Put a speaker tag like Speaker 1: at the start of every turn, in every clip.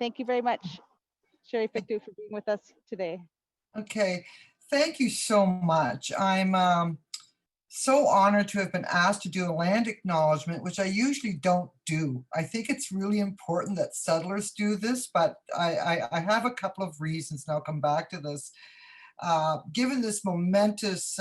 Speaker 1: Thank you very much, Sherry Fictu, for being with us today.
Speaker 2: Okay, thank you so much. I'm so honored to have been asked to do a land acknowledgement, which I usually don't do. I think it's really important that settlers do this, but I have a couple of reasons, and I'll come back to this. Given this momentous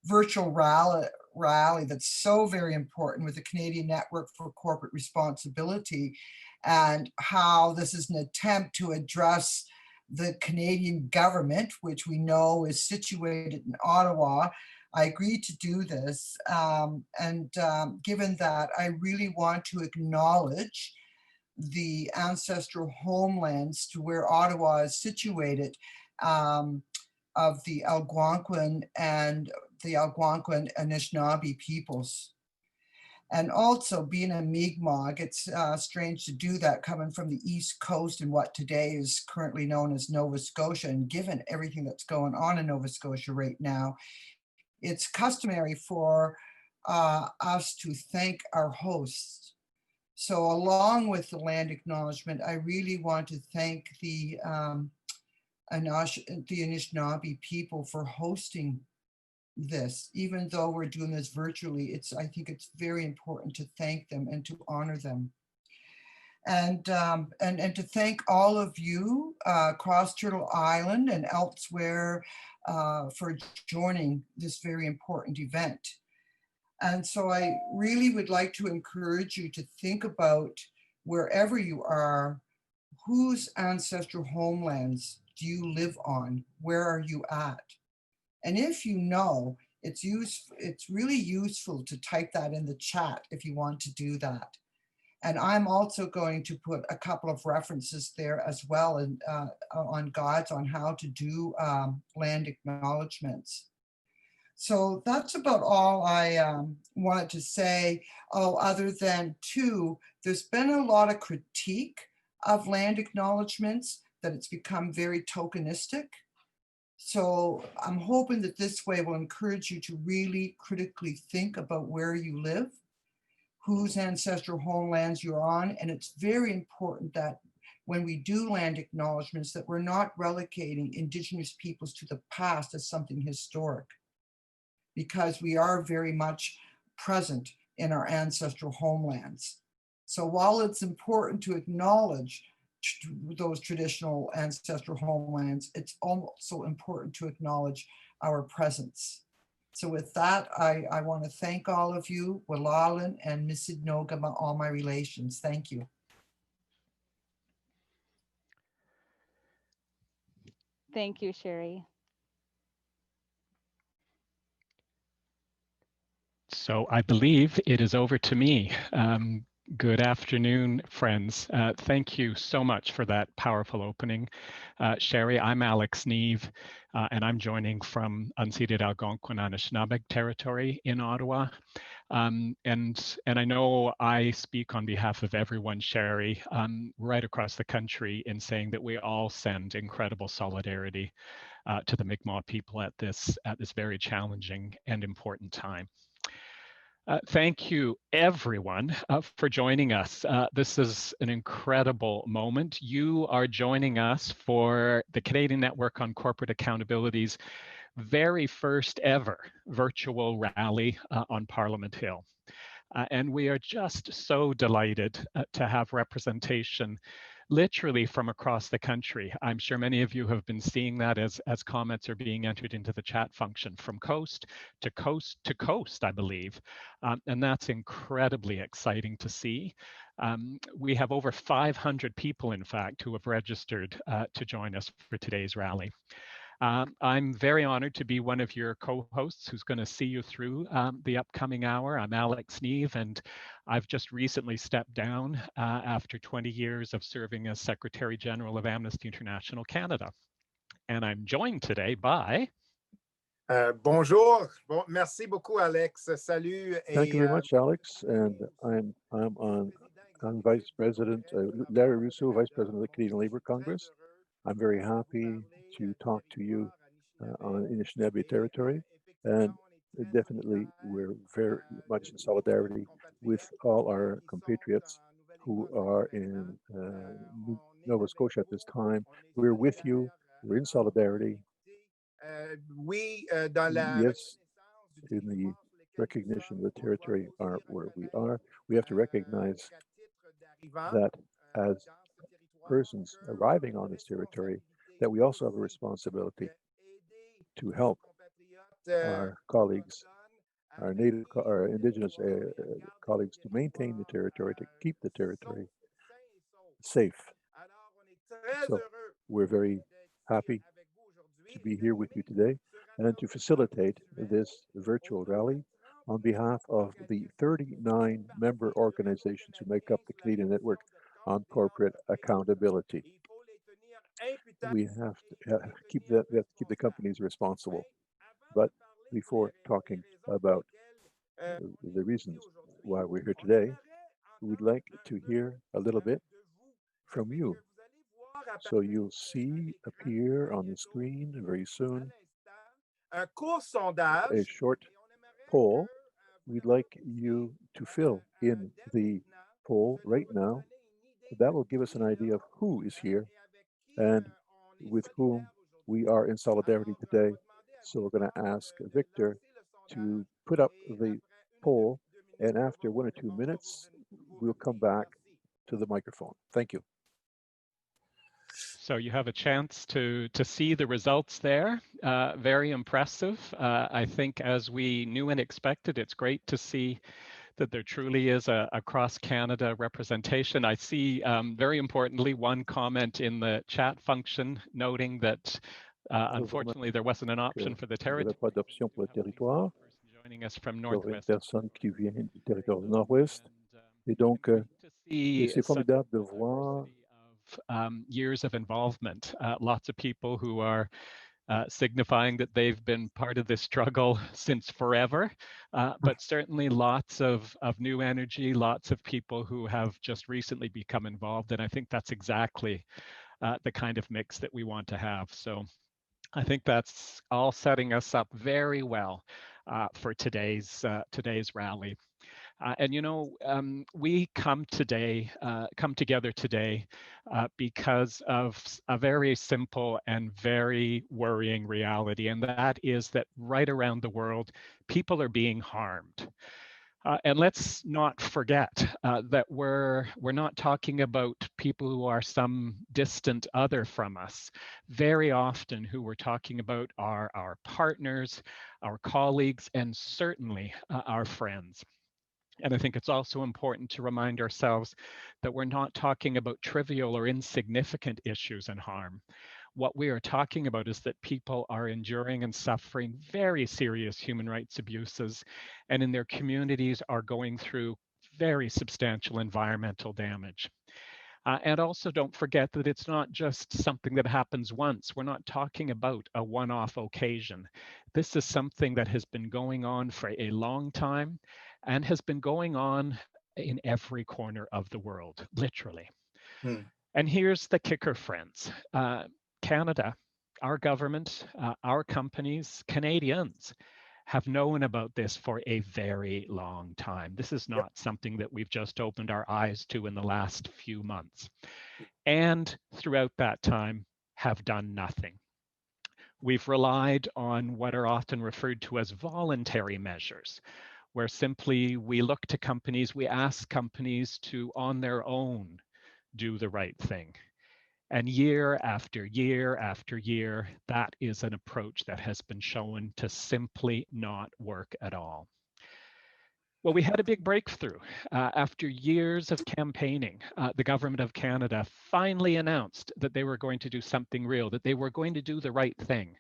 Speaker 2: virtual rally that's so very important with the Canadian Network for Corporate Responsibility, and how this is an attempt to address the Canadian government, which we know is situated in Ottawa, I agreed to do this. Given that, I really want to acknowledge the ancestral homelands to where Ottawa is situated, of the Algonquin and the Algonquin Anishinaabe peoples. And also being a Mi'kmaq, it's strange to do that coming from the East Coast in what today is currently known as Nova Scotia. And given everything that's going on in Nova Scotia right now, it's customary for us to thank our hosts. So along with the land acknowledgement, I really want to thank the Anishinaabe people for hosting this. Even though we're doing this virtually, I think it's very important to thank them and to honor them. And to thank all of you across Turtle Island and elsewhere for joining this very important event. And so I really would like to encourage you to think about, wherever you are, whose ancestral homelands do you live on? Where are you at? And if you know, it's really useful to type that in the chat if you want to do that. And I'm also going to put a couple of references there as well, and on guides on how to do land acknowledgements. So that's about all I wanted to say. Oh, other than there's been a lot of critique of land acknowledgements, that it's become very tokenistic. So I'm hoping that this way will encourage you to really critically think about where you live, whose ancestral homelands you're on. And it's very important that when we do land acknowledgements, that we're not relegating Indigenous peoples to the past as something historic, because we are very much present in our ancestral homelands. So while it's important to acknowledge those traditional ancestral homelands, it's also important to acknowledge our presence. So with that, I want to thank all of you, Walalan and Misid Nogama, all my relations. Thank you.
Speaker 1: Thank you, Sherry.
Speaker 3: So I believe it is over to me. Good afternoon, friends. Thank you so much for that powerful opening. Sherry, I'm Alex Neve, and I'm joining from unceded Algonquin Anishinaabe territory in Ottawa. And I know I speak on behalf of everyone, Sherry, right across the country, in saying that we all send incredible solidarity to the Mi'kmaq people at this very challenging and important time. Thank you, everyone, for joining us. This is an incredible moment. You are joining us for the Canadian Network on Corporate Accountability's very first ever virtual rally on Parliament Hill. And we are just so delighted to have representation literally from across the country. I'm sure many of you have been seeing that as comments are being entered into the chat function, from coast to coast to coast, I believe. And that's incredibly exciting to see. We have over 500 people, in fact, who have registered to join us for today's rally. I'm very honored to be one of your co-hosts who's going to see you through the upcoming hour. I'm Alex Neve, and I've just recently stepped down after 20 years of serving as Secretary General of Amnesty International Canada. And I'm joined today by...
Speaker 4: Bonjour. Bon, merci beaucoup, Alex. Salut.
Speaker 5: Thank you very much, Alex. And I'm Vice President, Larry Rousseau, Vice President of the Canadian Labour Congress. I'm very happy to talk to you on Anishinaabe territory, and definitely we're very much in solidarity with all our compatriots who are in Nova Scotia at this time. We're with you. We're in solidarity. Yes, in the recognition of the territory are where we are. We have to recognize that as persons arriving on this territory, that we also have a responsibility to help our colleagues, our native, our indigenous colleagues to maintain the territory, to keep the territory safe. So we're very happy to be here with you today and to facilitate this virtual rally on behalf of the 39 member organizations who make up the Canadian Network on Corporate Accountability. We have to keep the companies responsible. But before talking about the reasons why we're here today, we'd like to hear a little bit from you. So you'll see appear on the screen very soon a short poll. We'd like you to fill in the poll right now. That will give us an idea of who is here and with whom we are in solidarity today. So we're going to ask Victor to put up the poll, and after 1 or 2 minutes, we'll come back to the microphone. Thank you.
Speaker 3: So you have a chance to see the results there. Very impressive. I think as we knew and expected, it's great to see that there truly is a cross-Canada representation. I see, very importantly, one comment in the chat function noting that unfortunately there wasn't an option for the territory.
Speaker 5: Pas d'option pour le territoire.
Speaker 3: Joining us from
Speaker 5: Une
Speaker 3: Northwest.
Speaker 5: personne qui vient du territoire du Nord-Ouest. Et donc, c'est formidable de voir
Speaker 3: years of involvement. Lots of people who are signifying that they've been part of this struggle since forever, but certainly lots of new energy, lots of people who have just recently become involved. And I think that's exactly the kind of mix that we want to have. So I think that's all setting us up very well for today's rally. And you know, we come together today because of a very simple and very worrying reality, and that is that right around the world, people are being harmed. And let's not forget that we're not talking about people who are some distant other from us. Very often who we're talking about are our partners, our colleagues, and certainly our friends. And I think it's also important to remind ourselves that we're not talking about trivial or insignificant issues and harm. What we are talking about is that people are enduring and suffering very serious human rights abuses, and in their communities are going through very substantial environmental damage. And also don't forget that it's not just something that happens once. We're not talking about a one-off occasion. This is something that has been going on for a long time and has been going on in every corner of the world, literally. And here's the kicker, friends. Canada, our government, our companies, Canadians have known about this for a very long time. This is not something that we've just opened our eyes to in the last few months. And throughout that time, have done nothing. We've relied on what are often referred to as voluntary measures, where simply we look to companies, we ask companies to, on their own, do the right thing. And year after year after year, that is an approach that has been shown to simply not work at all. Well, we had a big breakthrough. After years of campaigning, the Government of Canada finally announced that they were going to do something real, that they were going to do the right thing.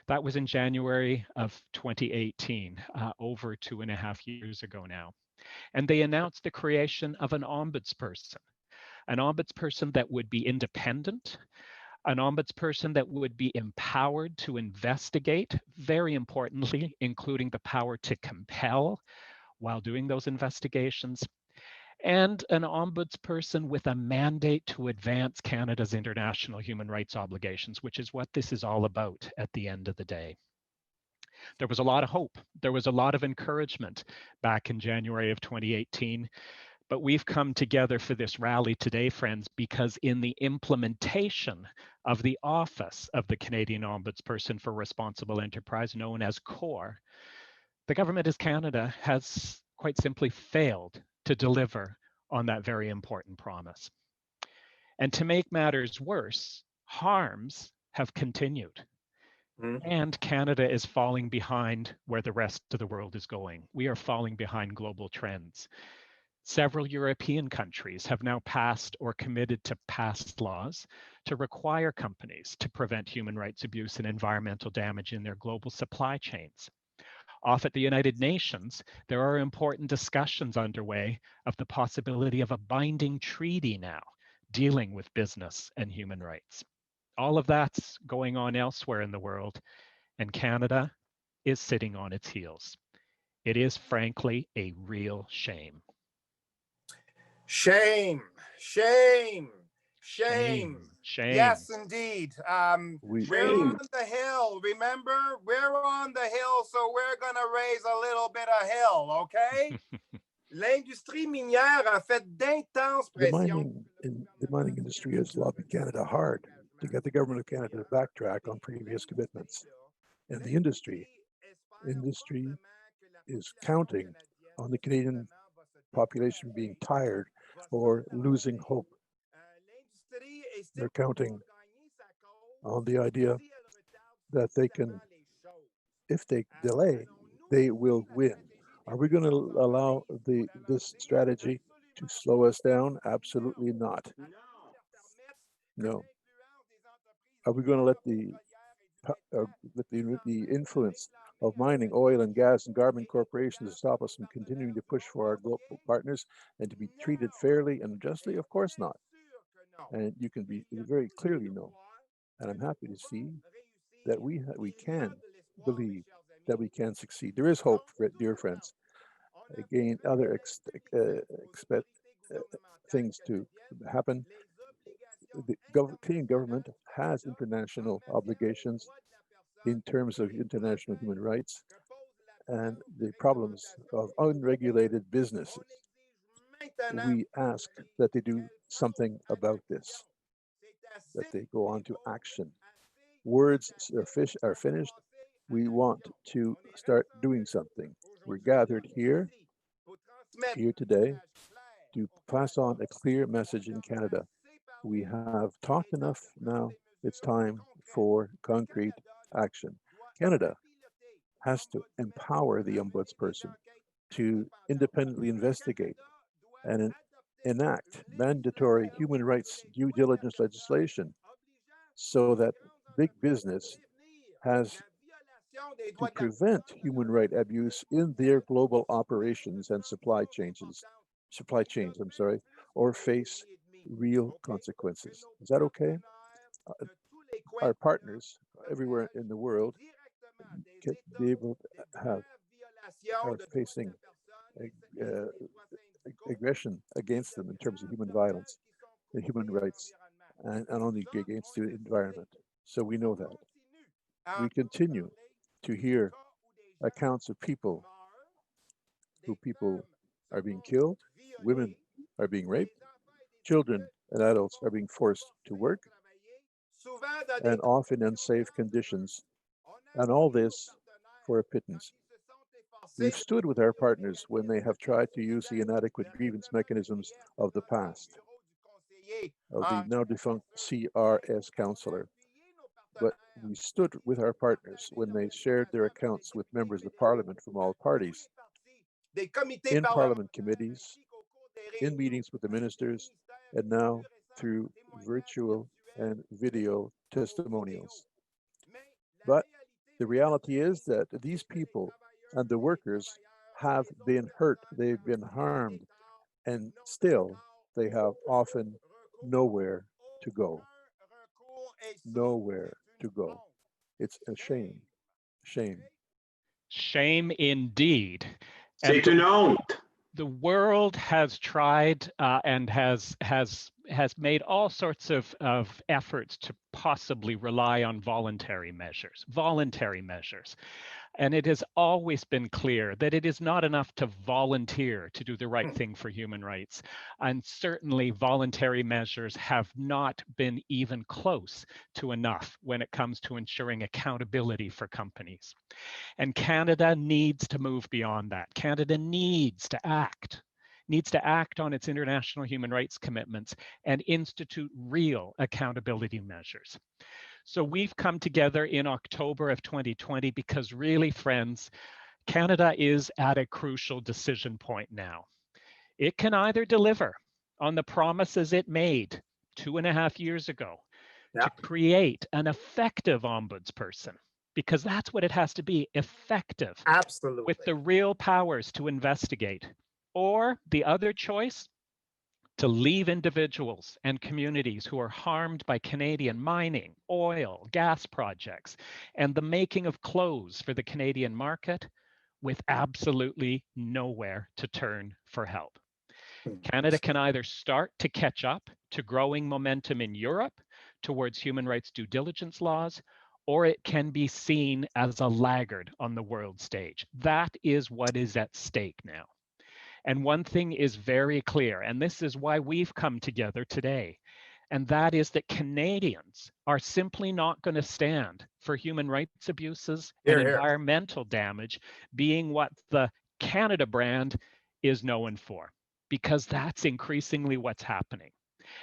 Speaker 3: That was in January of 2018, over 2.5 years ago now. And they announced the creation of an ombudsperson that would be independent, an ombudsperson that would be empowered to investigate, very importantly, including the power to compel while doing those investigations, and an ombudsperson with a mandate to advance Canada's international human rights obligations, which is what this is all about at the end of the day. There was a lot of hope. There was a lot of encouragement back in January of 2018. But we've come together for this rally today, friends, because in the implementation of the office of the Canadian Ombudsperson for Responsible Enterprise, known as CORE, the government of Canada has quite simply failed to deliver on that very important promise. And to make matters worse, harms have continued. And Canada is falling behind where the rest of the world is going. We are falling behind global trends. Several European countries have now passed or committed to pass laws to require companies to prevent human rights abuse and environmental damage in their global supply chains. Off at the United Nations, there are important discussions underway of the possibility of a binding treaty now dealing with business and human rights. All of that's going on elsewhere in the world, and Canada is sitting on its heels. It is frankly a real shame.
Speaker 4: Shame, shame, shame.
Speaker 3: Shame.
Speaker 4: Yes, indeed. We're on the hill. Remember, we're on the hill, so we're going to raise a little bit of hill, okay? L'industrie minière a fait d'intenses pressions.
Speaker 5: The mining industry has lobbied Canada hard to get the government of Canada to backtrack on previous commitments. And the industry is counting on the Canadian population being tired or losing hope. They're counting on the idea that they can, if they delay, they will win. Are we going to allow this strategy to slow us down? Absolutely not. No. Are we going to let the influence of mining, oil and gas and government corporations stop us from continuing to push for our global partners and to be treated fairly and justly? Of course not. And you can be very clearly no. And I'm happy to see that we can believe that we can succeed. There is hope, dear friends. Again, other expect things to happen. The Canadian government has international obligations in terms of international human rights and the problems of unregulated businesses. We ask that they do something about this, that they go on to action. Words are finished. We want to start doing something. We're gathered here today to pass on a clear message in Canada. We have talked enough now. It's time for concrete action. Canada has to empower the ombudsperson to independently investigate and enact mandatory human rights due diligence legislation so that big business has to prevent human right abuse in their global operations and supply chains, or face real consequences. Is that okay? Our partners everywhere in the world can be able to are facing aggression against them in terms of human violence and human rights, and only against the environment. So we know that. We continue to hear accounts of people are being killed, women are being raped, children and adults are being forced to work, and often in unsafe conditions, and all this for a pittance. We've stood with our partners when they have tried to use the inadequate grievance mechanisms of the past, of the now defunct CRS counselor. But we stood with our partners when they shared their accounts with members of parliament from all parties, in parliament committees, in meetings with the ministers, and now through virtual and video testimonials. But the reality is that these people and the workers have been hurt, they've been harmed, and still they have often nowhere to go. Nowhere to go. It's a shame. Shame.
Speaker 3: Shame indeed.
Speaker 6: C'est une honte.
Speaker 3: the world has tried and has made all sorts of efforts to possibly rely on voluntary measures. And it has always been clear that it is not enough to volunteer to do the right thing for human rights. And certainly voluntary measures have not been even close to enough when it comes to ensuring accountability for companies. And Canada needs to move beyond that. Canada needs to act on its international human rights commitments and institute real accountability measures. So we've come together in October of 2020 because really, friends, Canada is at a crucial decision point now. It can either deliver on the promises it made 2.5 years ago to create an effective ombudsperson, because that's what it has to be, effective.
Speaker 4: Absolutely.
Speaker 3: With the real powers to investigate. Or the other choice, to leave individuals and communities who are harmed by Canadian mining, oil, gas projects, and the making of clothes for the Canadian market with absolutely nowhere to turn for help. Canada can either start to catch up to growing momentum in Europe towards human rights due diligence laws, or it can be seen as a laggard on the world stage. That is what is at stake now. And one thing is very clear, and this is why we've come together today, and that is that Canadians are simply not going to stand for human rights abuses and environmental damage being what the Canada brand is known for, because that's increasingly what's happening.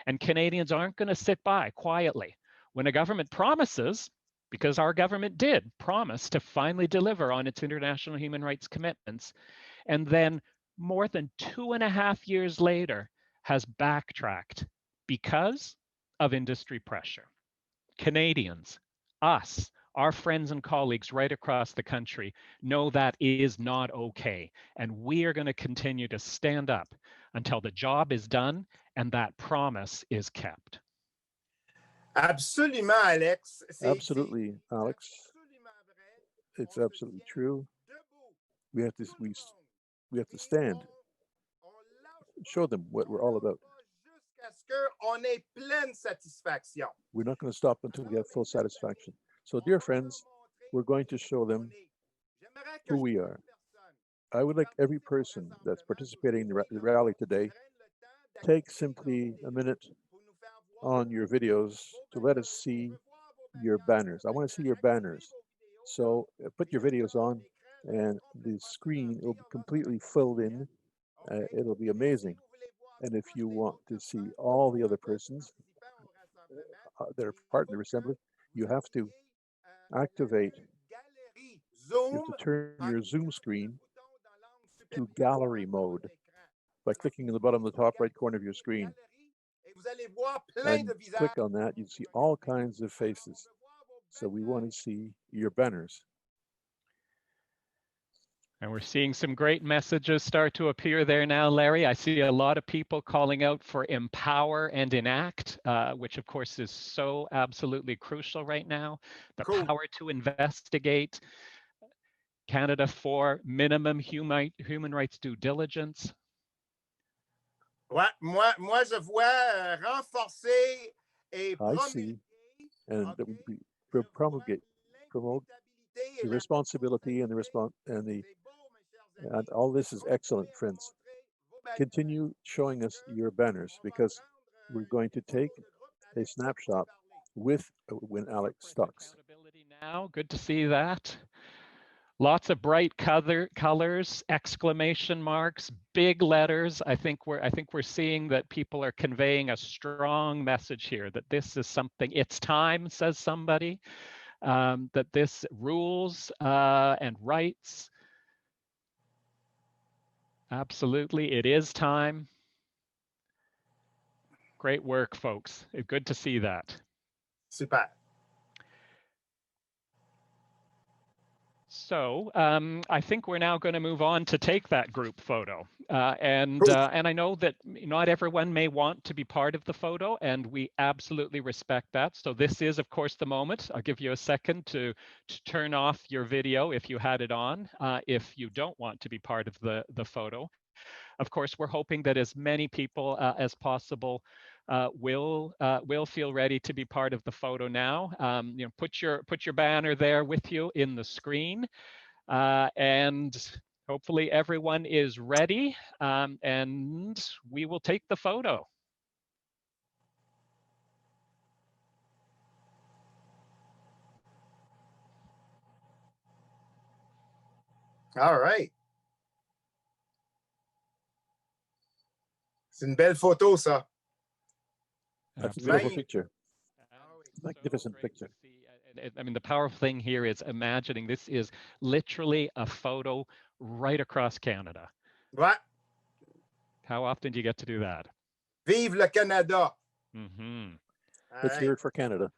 Speaker 3: And Canadians aren't going to sit by quietly when a government promises, because our government did promise to finally deliver on its international human rights commitments, and then more than 2.5 years later has backtracked because of industry pressure. Canadians, us, our friends and colleagues right across the country know that is not okay. And we are going to continue to stand up until the job is done and that promise is kept.
Speaker 4: Absolument, Alex.
Speaker 5: Absolutely, Alex. It's absolutely true. We have to stand, show them what we're all about. We're not going to stop until we have full satisfaction. So, dear friends, we're going to show them who we are. I would like every person that's participating in the rally today, take simply a minute on your videos to let us see your banners. I want to see your banners. So put your videos on and the screen will be completely filled in. It'll be amazing. And if you want to see all the other persons that are part of the assembly, you have to activate, you have to turn your Zoom screen to gallery mode by clicking in the bottom of the top right corner of your screen. And click on that, you see all kinds of faces. So we want to see your banners.
Speaker 3: And we're seeing some great messages start to appear there now, Larry. I see a lot of people calling out for empower and enact, which of course is so absolutely crucial right now. The power to investigate, Canada for minimum human rights due diligence.
Speaker 4: Ouais, moi je vois renforcer et
Speaker 5: promote the responsibility and and all this is excellent, friends. Continue showing us your banners because we're going to take a snapshot with when Alex talks.
Speaker 3: Now, good to see that. Lots of bright colors, exclamation marks, big letters. I think we're seeing that people are conveying a strong message here that this is something. It's time, says somebody. That this rules and rights. Absolutely, it is time. Great work, folks. Good to see that.
Speaker 4: Super.
Speaker 3: So I think we're now going to move on to take that group photo. And I know that not everyone may want to be part of the photo, and we absolutely respect that. So this is, of course, the moment. I'll give you a second to turn off your video if you had it on, if you don't want to be part of the photo. Of course, we're hoping that as many people as possible will feel ready to be part of the photo now. You know, put your banner there with you in the screen, and hopefully everyone is ready, and we will take the photo.
Speaker 4: All right. C'est une belle photo, ça.
Speaker 5: That's a beautiful picture. Magnificent picture.
Speaker 3: I mean, the powerful thing here is imagining this is literally a photo right across Canada.
Speaker 4: Ouais.
Speaker 3: How often do you get to do that?
Speaker 4: Vive le Canada.
Speaker 3: Mm-hmm.
Speaker 5: Let's hear it for Canada.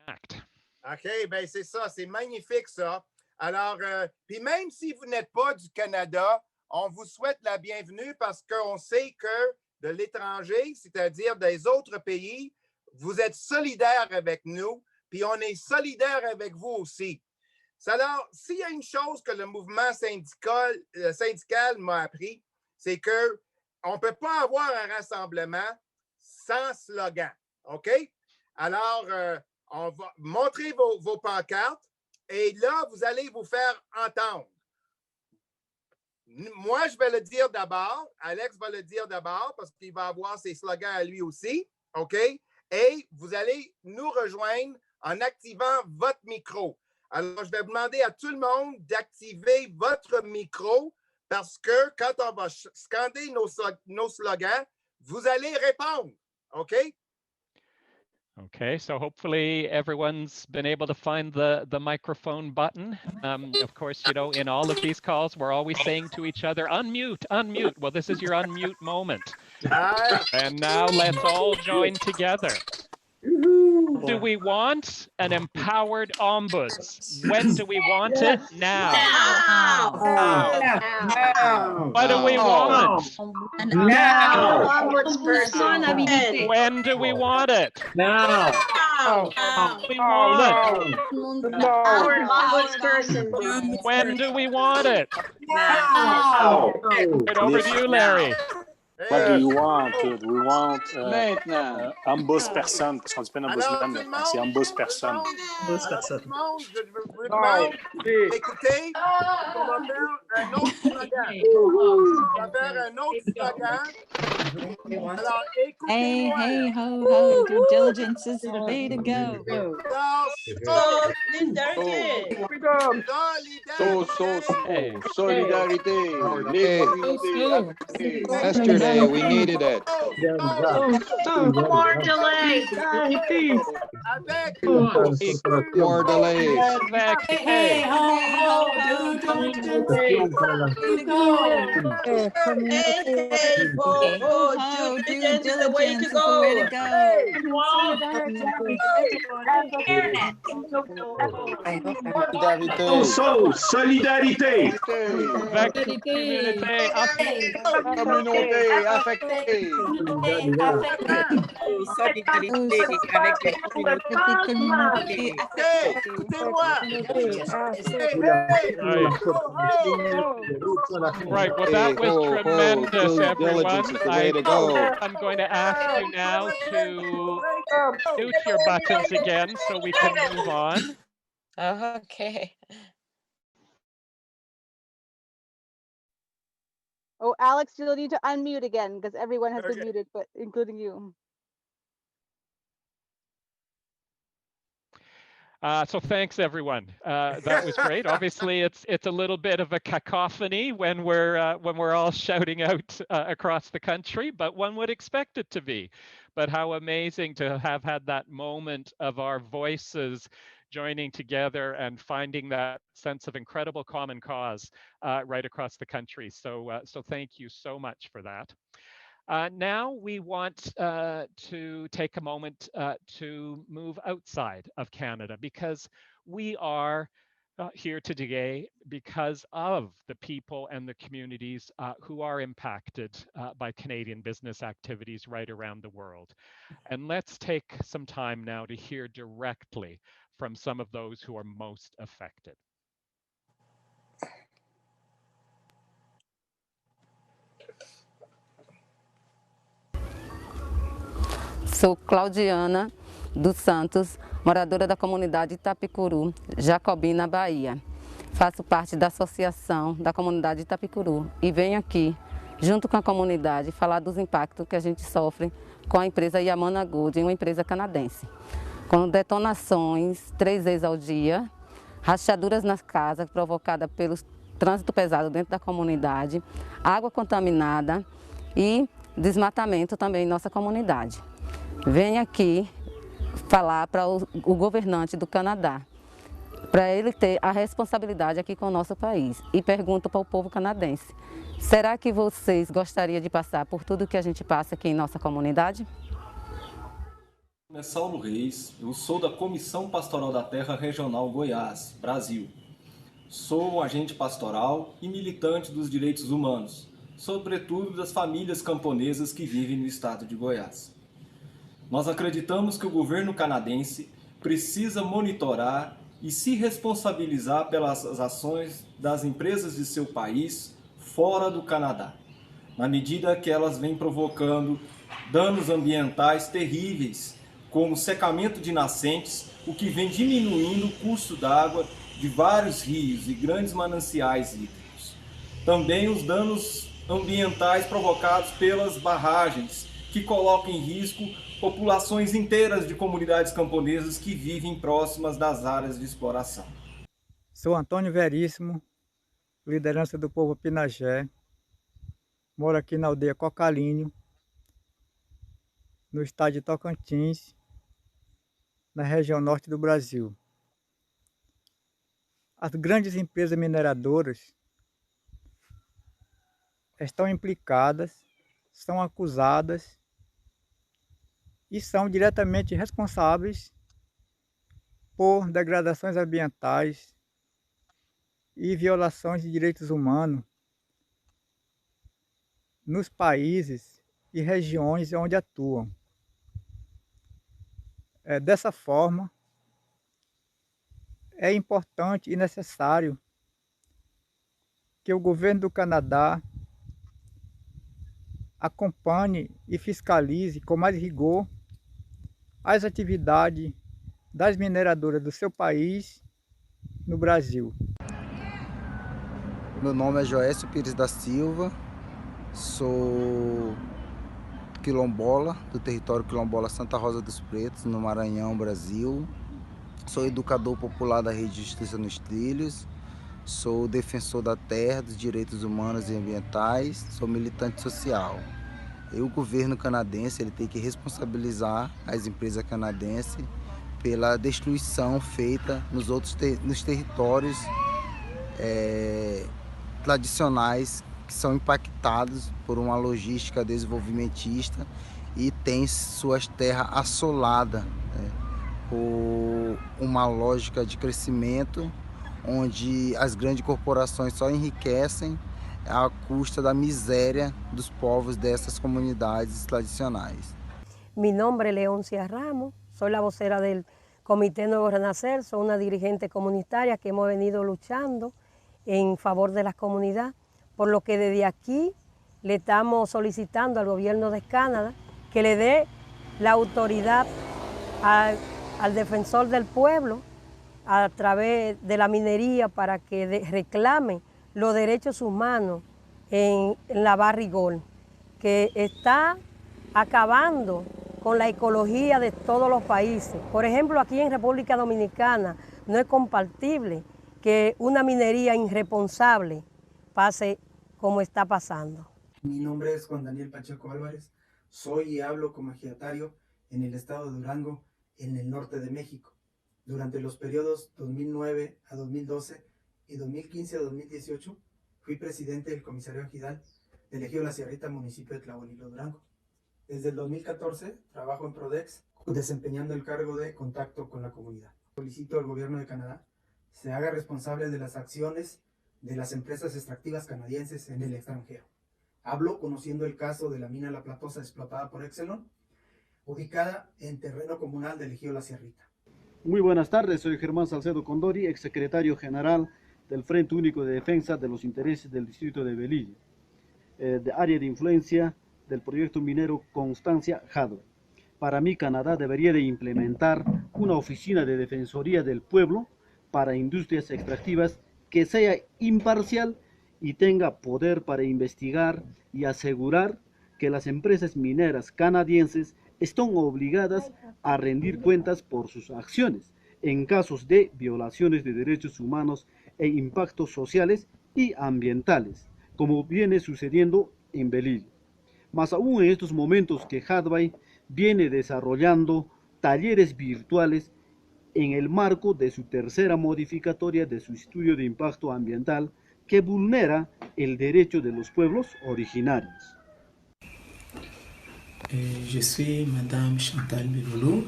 Speaker 4: OK, ben c'est ça, c'est magnifique ça. Alors, puis même si vous n'êtes pas du Canada, on vous souhaite la bienvenue parce qu'on sait que de l'étranger, c'est-à-dire des autres pays, vous êtes solidaires avec nous, puis on est solidaires avec vous aussi. Alors, s'il y a une chose que le mouvement syndical m'a appris, c'est qu'on ne peut pas avoir un rassemblement sans slogan. OK? Alors, on va montrer vos pancartes et là, vous allez vous faire entendre. Moi, je vais le dire d'abord. Alex va le dire d'abord parce qu'il va avoir ses slogans à lui aussi. OK? Et vous allez nous rejoindre en activant votre micro. Alors, je vais demander à tout le monde d'activer votre micro parce que quand on va scander nos slogans, vous allez répondre. OK?
Speaker 3: Okay, so hopefully everyone's been able to find the microphone button. Of course, you know, in all of these calls, we're always saying to each other, unmute, unmute. Well, this is your unmute moment. And now let's all join together. Do we want an empowered ombuds? When do we want it? Now. What do we want?
Speaker 6: Now. Ombudsperson.
Speaker 3: When do we want it?
Speaker 6: Now.
Speaker 3: We want it.
Speaker 6: Our ombudsperson.
Speaker 3: When do we want it?
Speaker 6: Now.
Speaker 3: Right, over to you, Larry.
Speaker 7: What do you want? We want ombudsperson, parce qu'on dit pas ombudsman, c'est ombudsperson.
Speaker 4: Tout le monde, je vous demande d'écouter. On va faire un autre slogan. On va faire un autre slogan. Alors, écoutez-moi.
Speaker 8: Hey, ho, ho, due diligence is the way to go.
Speaker 7: Solidarité.
Speaker 9: Yesterday, we needed it.
Speaker 6: More delay.
Speaker 9: More delays.
Speaker 6: Hey, ho, ho, due diligence.
Speaker 8: Due diligence is the way to go.
Speaker 7: Solidarité.
Speaker 9: Communauté affectée.
Speaker 3: Right, well, that was tremendous, everyone. I'm going to ask you now to mute your buttons again so we can move on.
Speaker 8: Okay.
Speaker 1: Oh, Alex, you'll need to unmute again because everyone has been muted, but including you.
Speaker 3: So thanks, everyone. That was great. Obviously, it's a little bit of a cacophony when we're all shouting out across the country, but one would expect it to be. But how amazing to have had that moment of our voices joining together and finding that sense of incredible common cause right across the country. So thank you so much for that. Now we want to take a moment to move outside of Canada because we are here today because of the people and the communities who are impacted by Canadian business activities right around the world. And let's take some time now to hear directly from some of those who are most affected.
Speaker 10: Sou Claudiana dos Santos, moradora da comunidade Itapicuru, Jacobina, Bahia. Faço parte da associação da comunidade Itapicuru e venho aqui, junto com a comunidade, falar dos impactos que a gente sofre com a empresa Yamana Gold, uma empresa canadense. Com detonações 3 vezes ao dia, rachaduras nas casas provocadas pelo trânsito pesado dentro da comunidade, água contaminada e desmatamento também em nossa comunidade. Venho aqui falar para o governante do Canadá, para ele ter a responsabilidade aqui com o nosso país. E pergunto para o povo canadense, será que vocês gostariam de passar por tudo que a gente passa aqui em nossa comunidade?
Speaker 11: Meu nome é Saulo Reis, eu sou da Comissão Pastoral da Terra Regional Goiás, Brasil. Sou um agente pastoral e militante dos direitos humanos, sobretudo das famílias camponesas que vivem no estado de Goiás. Nós acreditamos que o governo canadense precisa monitorar e se responsabilizar pelas ações das empresas de seu país fora do Canadá, na medida que elas vêm provocando danos ambientais terríveis, como secamento de nascentes, o que vem diminuindo o curso d'água de vários rios e grandes mananciais hídricos. Também os danos ambientais provocados pelas barragens, que colocam em risco populações inteiras de comunidades camponesas que vivem próximas das áreas de exploração.
Speaker 12: Sou Antônio Veríssimo, liderança do povo Pinagé, moro aqui na aldeia Cocalinho, no estado de Tocantins, na região norte do Brasil. As grandes empresas mineradoras estão implicadas, são acusadas e são diretamente responsáveis por degradações ambientais e violações de direitos humanos nos países e regiões onde atuam. Dessa forma, é importante e necessário que o governo do Canadá acompanhe e fiscalize com mais rigor as atividades das mineradoras do seu país no Brasil.
Speaker 13: Meu nome é Joécio Pires da Silva, sou quilombola, do território quilombola Santa Rosa dos Pretos, no Maranhão, Brasil. Sou educador popular da Rede Justiça nos Trilhos, sou defensor da terra, dos direitos humanos e ambientais, sou militante social. E o governo canadense ele tem que responsabilizar as empresas canadenses pela destruição feita nos territórios tradicionais que são impactados por uma logística desenvolvimentista e têm suas terras assoladas por uma lógica de crescimento onde as grandes corporações só enriquecem à custa da miséria dos povos dessas comunidades tradicionais.
Speaker 14: Mi nombre es Leoncia Ramos, soy la vocera del Comité Nuevo Renacer, soy una dirigente comunitaria que hemos venido luchando en favor de la comunidad, por lo que desde aquí le estamos solicitando al gobierno de Canadá que le dé la autoridad al defensor del pueblo a través de la minería para que reclame los derechos humanos en la barrigol, que está acabando con la ecología de todos los países. Por ejemplo, aquí en República Dominicana no es compatible que una minería irresponsable pase como está pasando.
Speaker 15: Mi nombre es Juan Daniel Pacheco Álvarez, soy y hablo como ejidatario en el estado de Durango, en el norte de México. Durante los periodos 2009 a 2012 y 2015 a 2018 fui presidente del comisario ejidal del ejido La Sierrita, municipio de Tlahualilo, Durango. Desde el 2014 trabajo en Prodex, desempeñando el cargo de contacto con la comunidad. Solicito al gobierno de Canadá se haga responsable de las acciones de las empresas extractivas canadienses en el extranjero. Hablo conociendo el caso de la mina La Platosa explotada por Exelon, ubicada en terreno comunal del ejido La Sierrita.
Speaker 16: Muy buenas tardes, soy Germán Salcedo Condori, exsecretario general del Frente Único de Defensa de los Intereses del Distrito de Belilla, de área de influencia del proyecto minero Constancia Jadwe. para mí Canadá debería de implementar una oficina de defensoría del pueblo para industrias extractivas que sea imparcial y tenga poder para investigar y asegurar que las empresas mineras canadienses están obligadas a rendir cuentas por sus acciones en casos de violaciones de derechos humanos e impactos sociales y ambientales, como viene sucediendo en Belice. Más aún en estos momentos que Hadway viene desarrollando talleres virtuales en el marco de su tercera modificatoria de su estudio de impacto ambiental que vulnera el derecho de los pueblos originarios.
Speaker 17: Je suis Madame Chantal Belolo.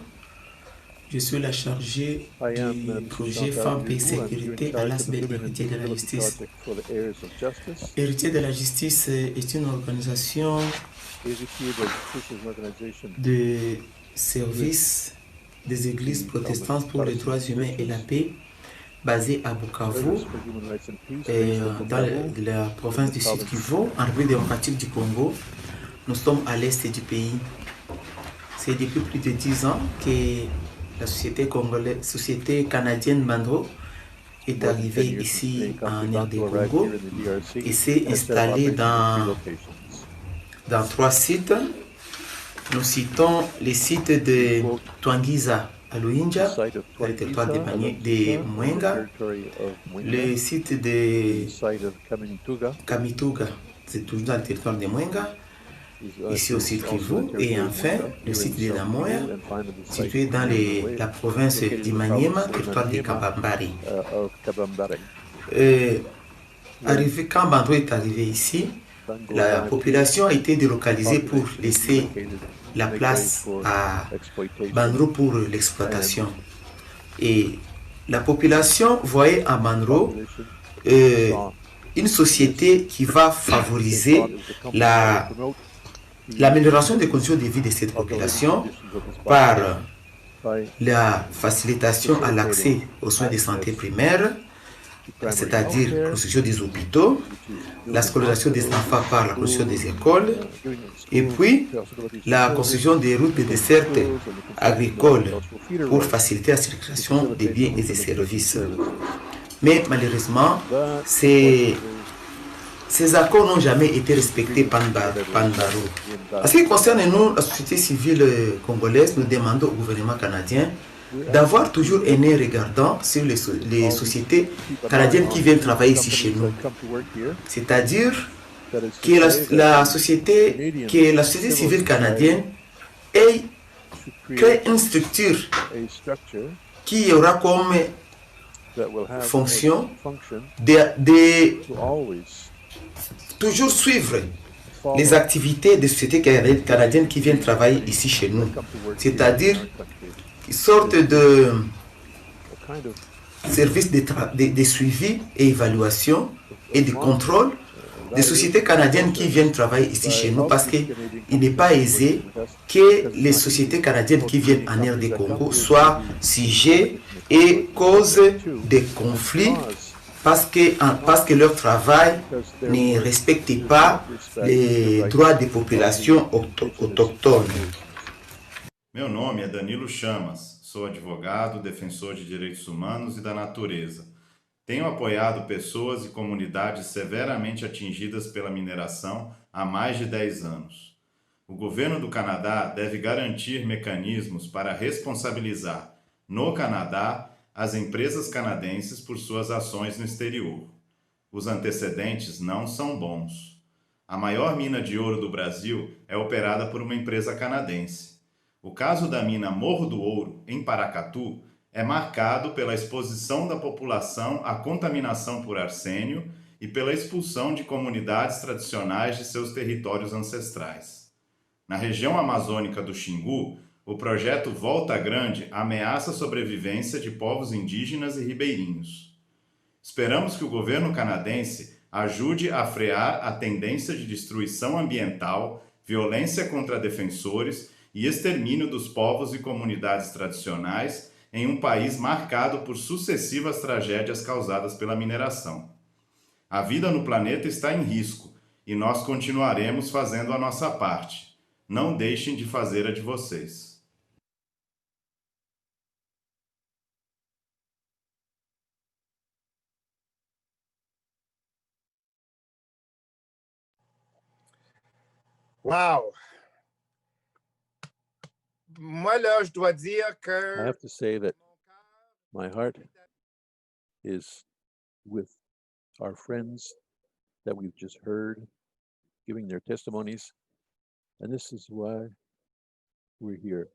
Speaker 17: Je suis la chargée du projet Femmes, Paix, Sécurité à l'ASBEL Héritier de la Justice. Héritier de la Justice est une organisation de service des églises protestantes pour les droits humains et la paix, basée à Bukavu, dans la province du Sud Kivu, en République démocratique du Congo. Nous sommes à l'est du pays. C'est depuis plus de 10 ans que la société canadienne Mandro est arrivée ici en RD Congo et s'est installée dans 3 sites. Nous citons les sites de Twangiza à Luinja, dans le territoire de Mwenga, le site de Kamituga, c'est toujours dans le territoire de Mwenga, ici au site Kivu, et enfin le site de Namoya, situé dans la province d'Imaniema, territoire de Kabambari. Quand Bandro est arrivé ici, la population a été délocalisée pour laisser la place à Bandro pour l'exploitation. Et la population voyait à Bandro une société qui va favoriser l'amélioration des conditions de vie de cette population par la facilitation à l'accès aux soins de santé primaires, c'est-à-dire la construction des hôpitaux, la scolarisation des enfants par la construction des écoles, et puis la construction des routes de desserte agricoles pour faciliter la circulation des biens et des services. Mais malheureusement, ces accords n'ont jamais été respectés par Bandaro. En ce qui concerne nous, la société civile congolaise, nous demandons au gouvernement canadien d'avoir toujours un œil regardant sur les sociétés canadiennes qui viennent travailler ici chez nous. C'est-à-dire que la société civile canadienne crée une structure qui aura comme fonction de toujours suivre les activités des sociétés canadiennes qui viennent travailler ici chez nous. C'est-à-dire une sorte de service de suivi et évaluation et de contrôle des sociétés canadiennes qui viennent travailler ici chez nous, parce qu'il n'est pas aisé que les sociétés canadiennes qui viennent en RD Congo soient sujets et cause de conflits parce que leur travail ne respecte pas les droits des populations autochtones.
Speaker 18: Meu nome é Danilo Chamas, sou advogado, defensor de direitos humanos e da natureza. Tenho apoiado pessoas e comunidades severamente atingidas pela mineração há mais de 10 anos. O governo do Canadá deve garantir mecanismos para responsabilizar, no Canadá, as empresas canadenses por suas ações no exterior. Os antecedentes não são bons. A maior mina de ouro do Brasil é operada por uma empresa canadense. O caso da mina Morro do Ouro, em Paracatu, é marcado pela exposição da população à contaminação por arsênio e pela expulsão de comunidades tradicionais de seus territórios ancestrais. Na região amazônica do Xingu, o projeto Volta Grande ameaça a sobrevivência de povos indígenas e ribeirinhos. Esperamos que o governo canadense ajude a frear a tendência de destruição ambiental, violência contra defensores e extermínio dos povos e comunidades tradicionais em um país marcado por sucessivas tragédias causadas pela mineração. A vida no planeta está em risco e nós continuaremos fazendo a nossa parte. Não deixem de fazer a de vocês.
Speaker 4: Wow. Moi, là, je dois dire que...
Speaker 5: I have to say that my heart is with our friends that we've just heard giving their testimonies. And this is why we're here.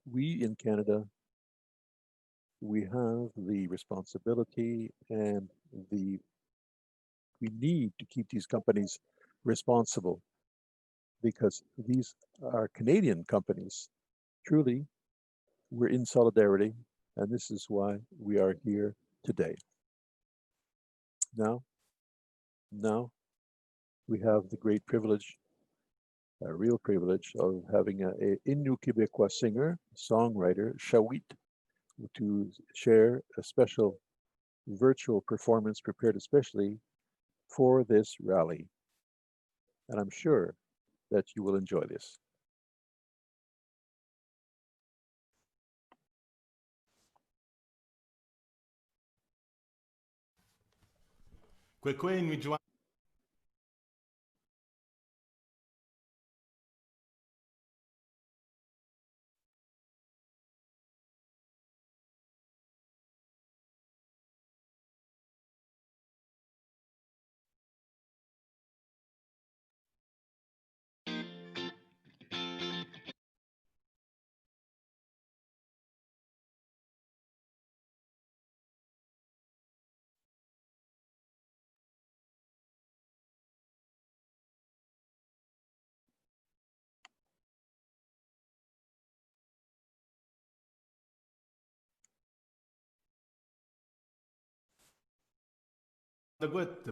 Speaker 5: We in Canada, we have the responsibility and we need to keep these companies responsible because these are Canadian companies. Truly, we're in solidarity, and this is why we are here today. Now we have the great privilege, a real privilege of having a Innu Québécois singer, songwriter, Shawit, to share a special virtual performance prepared especially for this rally. And I'm sure that you will enjoy this.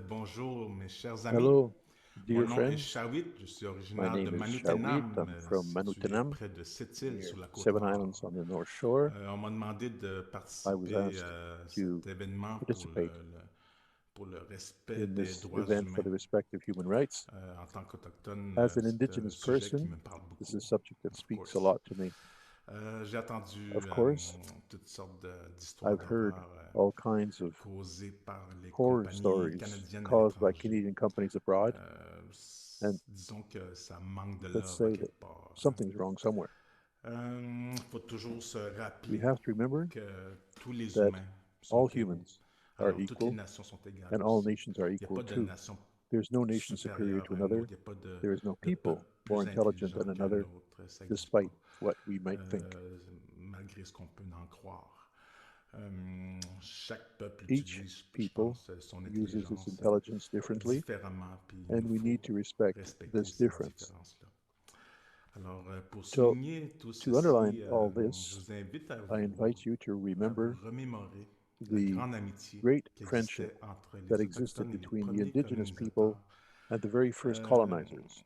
Speaker 19: Bonjour mes chers amis.
Speaker 5: Hello, dear
Speaker 19: Mon nom est
Speaker 5: friends.
Speaker 19: Shawit, je suis
Speaker 5: My
Speaker 19: originaire de
Speaker 5: name is Shawit.
Speaker 19: Manutenam,
Speaker 5: I'm from
Speaker 19: situé
Speaker 5: Manutenam,
Speaker 19: près de Sept-Îles sur la côte
Speaker 5: 7
Speaker 19: nord.
Speaker 5: islands on the North Shore.
Speaker 19: On m'a demandé de
Speaker 5: I was
Speaker 19: participer
Speaker 5: asked
Speaker 19: à
Speaker 5: to
Speaker 19: cet événement pour le respect
Speaker 5: in
Speaker 19: des
Speaker 5: this
Speaker 19: droits
Speaker 5: event for
Speaker 19: humains.
Speaker 5: the respect of human rights.
Speaker 19: En tant qu'autochtone,
Speaker 5: As an
Speaker 19: c'est un
Speaker 5: indigenous
Speaker 19: sujet qui
Speaker 5: person,
Speaker 19: me parle beaucoup.
Speaker 5: this is a subject that speaks a lot to me.
Speaker 19: J'ai entendu
Speaker 5: Of course,
Speaker 19: toutes sortes d'histoires
Speaker 5: I've heard
Speaker 19: d'horreur
Speaker 5: all kinds of
Speaker 19: causées par les
Speaker 5: horror
Speaker 19: compagnies
Speaker 5: stories
Speaker 19: canadiennes à
Speaker 5: caused by
Speaker 19: l'étranger.
Speaker 5: Canadian companies abroad. And
Speaker 19: Disons que ça manque de
Speaker 5: let's
Speaker 19: love
Speaker 5: say
Speaker 19: à
Speaker 5: that
Speaker 19: quelque part.
Speaker 5: something's wrong somewhere.
Speaker 19: Faut toujours se rappeler
Speaker 5: We have to remember
Speaker 19: que tous les
Speaker 5: that
Speaker 19: humains sont
Speaker 5: all
Speaker 19: égaux.
Speaker 5: humans are
Speaker 19: Alors, toutes les
Speaker 5: equal
Speaker 19: nations sont égales
Speaker 5: and all
Speaker 19: aussi.
Speaker 5: nations are
Speaker 19: Il n'y a
Speaker 5: equal
Speaker 19: pas de
Speaker 5: too.
Speaker 19: nation
Speaker 5: There's no nation superior
Speaker 19: supérieure
Speaker 5: to
Speaker 19: à une
Speaker 5: another.
Speaker 19: autre. Il n'y a pas de
Speaker 5: There is no
Speaker 19: peuple
Speaker 5: people
Speaker 19: plus
Speaker 5: more intelligent
Speaker 19: intelligent
Speaker 5: than
Speaker 19: qu'un
Speaker 5: another,
Speaker 19: autre. Ça n'existe
Speaker 5: despite
Speaker 19: pas.
Speaker 5: what we might think.
Speaker 19: Malgré ce qu'on peut en croire. Chaque peuple
Speaker 5: Each
Speaker 19: utilise, je
Speaker 5: people
Speaker 19: pense, son
Speaker 5: uses its
Speaker 19: intelligence
Speaker 5: intelligence differently,
Speaker 19: différemment, puis
Speaker 5: and
Speaker 19: il
Speaker 5: we
Speaker 19: faut
Speaker 5: need to respect
Speaker 19: respecter
Speaker 5: this
Speaker 19: ces
Speaker 5: difference.
Speaker 19: différences-là. Alors, pour
Speaker 5: So,
Speaker 19: souligner tout
Speaker 5: to underline
Speaker 19: ceci,
Speaker 5: all
Speaker 19: je
Speaker 5: this,
Speaker 19: vous invite à
Speaker 5: I invite you to remember
Speaker 19: remémorer la
Speaker 5: the
Speaker 19: grande amitié
Speaker 5: great
Speaker 19: qui
Speaker 5: friendship
Speaker 19: existait entre les
Speaker 5: that existed
Speaker 19: Autochtones et les
Speaker 5: between the
Speaker 19: premiers
Speaker 5: indigenous people
Speaker 19: colonisateurs.
Speaker 5: and the very first colonizers.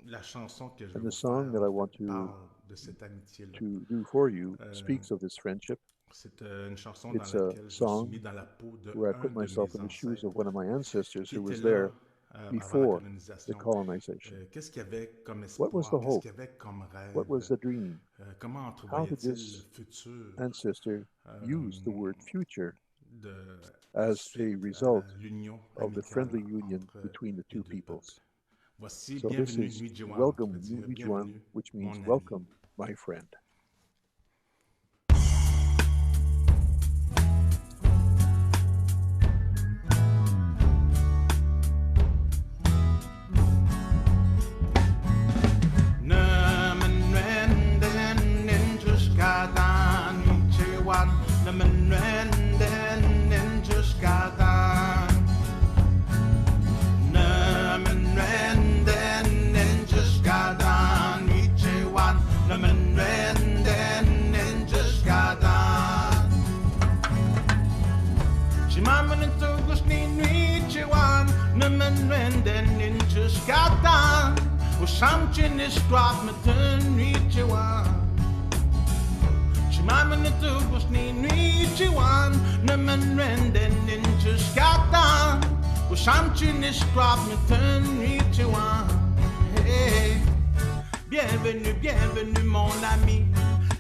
Speaker 19: La chanson que je
Speaker 5: And
Speaker 19: vais
Speaker 5: the
Speaker 19: vous
Speaker 5: song
Speaker 19: faire
Speaker 5: that I want
Speaker 19: parle de cette amitié-là.
Speaker 5: to do for you speaks of this friendship.
Speaker 19: C'est une chanson dans
Speaker 5: It's a
Speaker 19: laquelle je me suis mis
Speaker 5: song
Speaker 19: dans la peau
Speaker 5: where I
Speaker 19: d'un
Speaker 5: put
Speaker 19: de mes
Speaker 5: myself in the shoes of
Speaker 19: ancêtres
Speaker 5: one of my ancestors
Speaker 19: qui
Speaker 5: who
Speaker 19: était
Speaker 5: was
Speaker 19: là
Speaker 5: there
Speaker 19: avant la
Speaker 5: before the
Speaker 19: colonisation.
Speaker 5: colonization.
Speaker 19: Qu'est-ce qu'il y avait comme
Speaker 5: What was the
Speaker 19: espoir? Qu'est-ce
Speaker 5: hope?
Speaker 19: qu'il y avait comme
Speaker 5: What was
Speaker 19: rêve?
Speaker 5: the dream?
Speaker 19: Comment
Speaker 5: How did
Speaker 19: entrevoyait-il le
Speaker 5: this
Speaker 19: futur
Speaker 5: ancestor use the word future as a
Speaker 19: suite
Speaker 5: result
Speaker 19: à l'union
Speaker 5: of the
Speaker 19: amicale
Speaker 5: friendly union
Speaker 19: entre
Speaker 5: between the
Speaker 19: les
Speaker 5: two
Speaker 19: deux
Speaker 5: peoples?
Speaker 19: peuples? Voici
Speaker 5: So this
Speaker 19: Bienvenue
Speaker 5: is
Speaker 19: Nuijiwan, qui
Speaker 5: welcome
Speaker 19: veut dire
Speaker 5: Nuijiwan,
Speaker 19: bienvenue
Speaker 5: which means
Speaker 19: mon ami.
Speaker 5: welcome, my friend.
Speaker 20: Chamchin is drop me turn reach you one. Chimaman the tugus ni reach you one. Naman renden in just got down. Chamchin is drop me turn reach you one. Hey, bienvenue, bienvenue mon ami.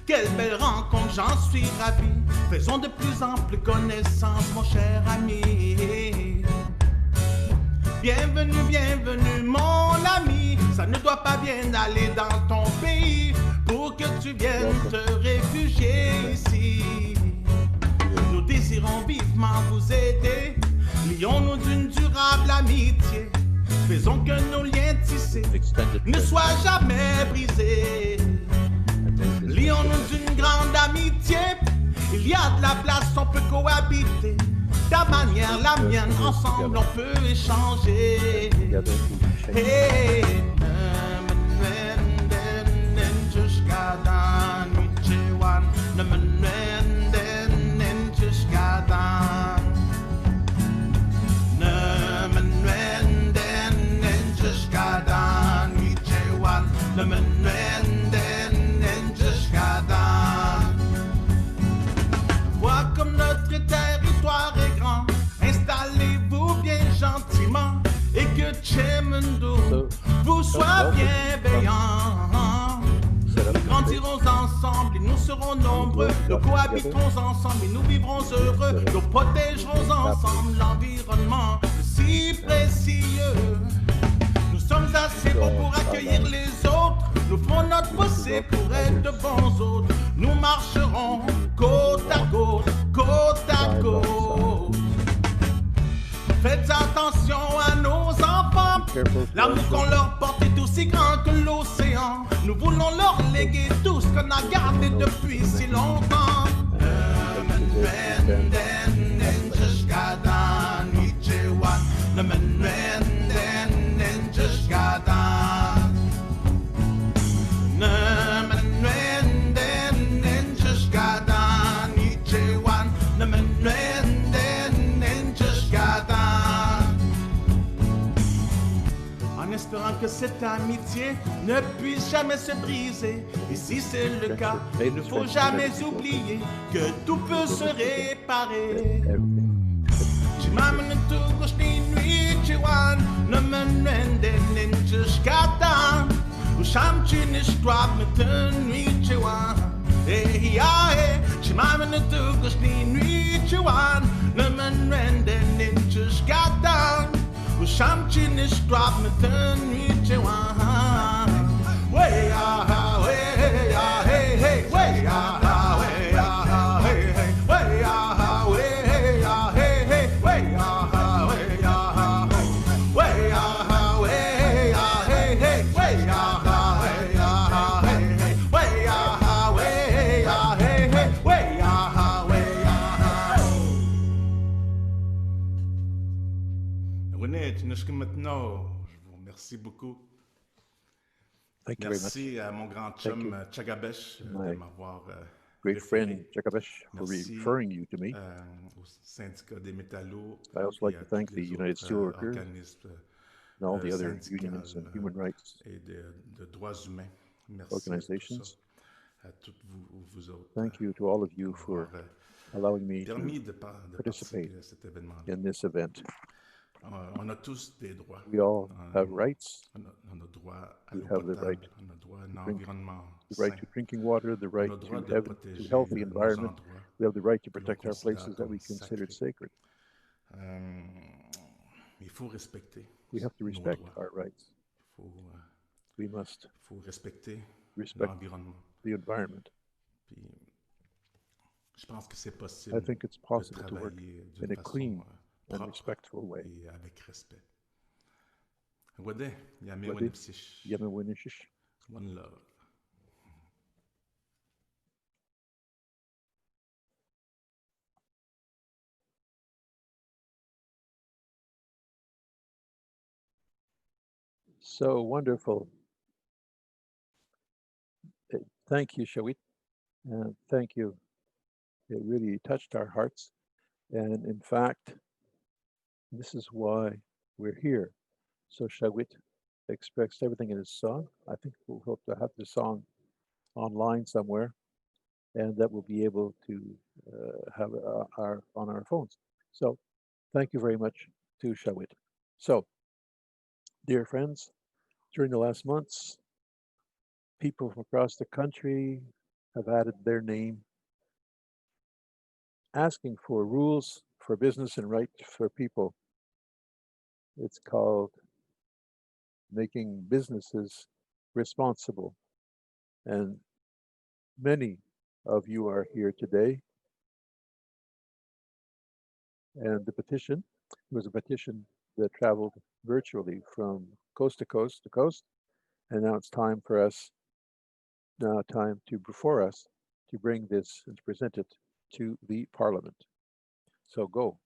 Speaker 20: Quelle belle rencontre, j'en suis ravi. Faisons de plus amples connaissances, mon cher ami. Bienvenue, bienvenue mon ami. Ça ne doit pas bien aller dans ton pays pour que tu viennes te réfugier ici. Nous désirons vivement vous aider. Lions-nous d'une durable amitié. Faisons que nos liens tissés ne soient jamais brisés. Lions-nous d'une grande amitié. Il y a de la place, on peut cohabiter. Ta manière, la mienne, ensemble on peut échanger. Hey, vois comme notre territoire est grand, installez-vous bien gentiment et que Chemendo vous soit bienveillant. Nous grandirons ensemble et nous serons nombreux, nous cohabiterons ensemble et nous vivrons heureux, nous protégerons ensemble l'environnement si précieux. Nous sommes assez beaux pour accueillir les autres, nous ferons notre possible pour être de bons hôtes. Nous marcherons côte à côte, côte à côte. Faites attention à nos enfants, l'amour qu'on leur porte est aussi grand que l'océan. Nous voulons leur léguer tout ce qu'on a gardé depuis si longtemps. En espérant que cette amitié ne puisse jamais se briser. Et si c'est le cas, il ne faut jamais oublier que tout peut se réparer. Chimamene tugos ni nuit chiwan, ne menende ninjushkatan. Usham chinishtrap meten nuit chiwan. Eh ya eh, chimamene tugos ni nuit chiwan, ne menende ninjushkatan. Usham chinishtrap meten nuit chiwan. Way ah, way ah, hey hey, way ah. Maintenant, je vous remercie beaucoup. Merci à mon grand chum Chagabesh de m'avoir
Speaker 5: great friend Chagabesh for referring you to me.
Speaker 20: Au syndicat des métallos.
Speaker 5: I also like to thank the United Steelworkers and all the other unions and human rights organizations. Thank you to all of you for allowing me to participate in this event.
Speaker 20: On a tous des droits.
Speaker 5: We all have rights.
Speaker 20: On a droit à
Speaker 5: We
Speaker 20: l'eau
Speaker 5: have the
Speaker 20: potable,
Speaker 5: right
Speaker 20: on a droit à un environnement
Speaker 5: the right to drinking water, the right to healthy environment. We have the right to protect our places that we considered sacred.
Speaker 20: Il faut respecter.
Speaker 5: We have to respect our rights. We must
Speaker 20: respect
Speaker 5: l'environnement. The environment.
Speaker 20: Puis, je pense que c'est possible.
Speaker 5: I think it's possible to work in a clean and respectful way.
Speaker 20: Et avec respect. Wade, one love.
Speaker 5: So wonderful. Thank you, Shawit. Thank you. It really touched our hearts. And in fact, this is why we're here. So Shawit expressed everything in his song. I think we'll hope to have the song online somewhere, and that we'll be able to have on our phones. So thank you very much to Shawit. So, dear friends, during the last months, people from across the country have added their name, asking for rules for business and rights for people. It's called making businesses responsible. And many of you are here today. And the petition was a petition that traveled virtually from coast to coast to coast. And now it's time for us, before us, to bring this and to present it to the Parliament. So go.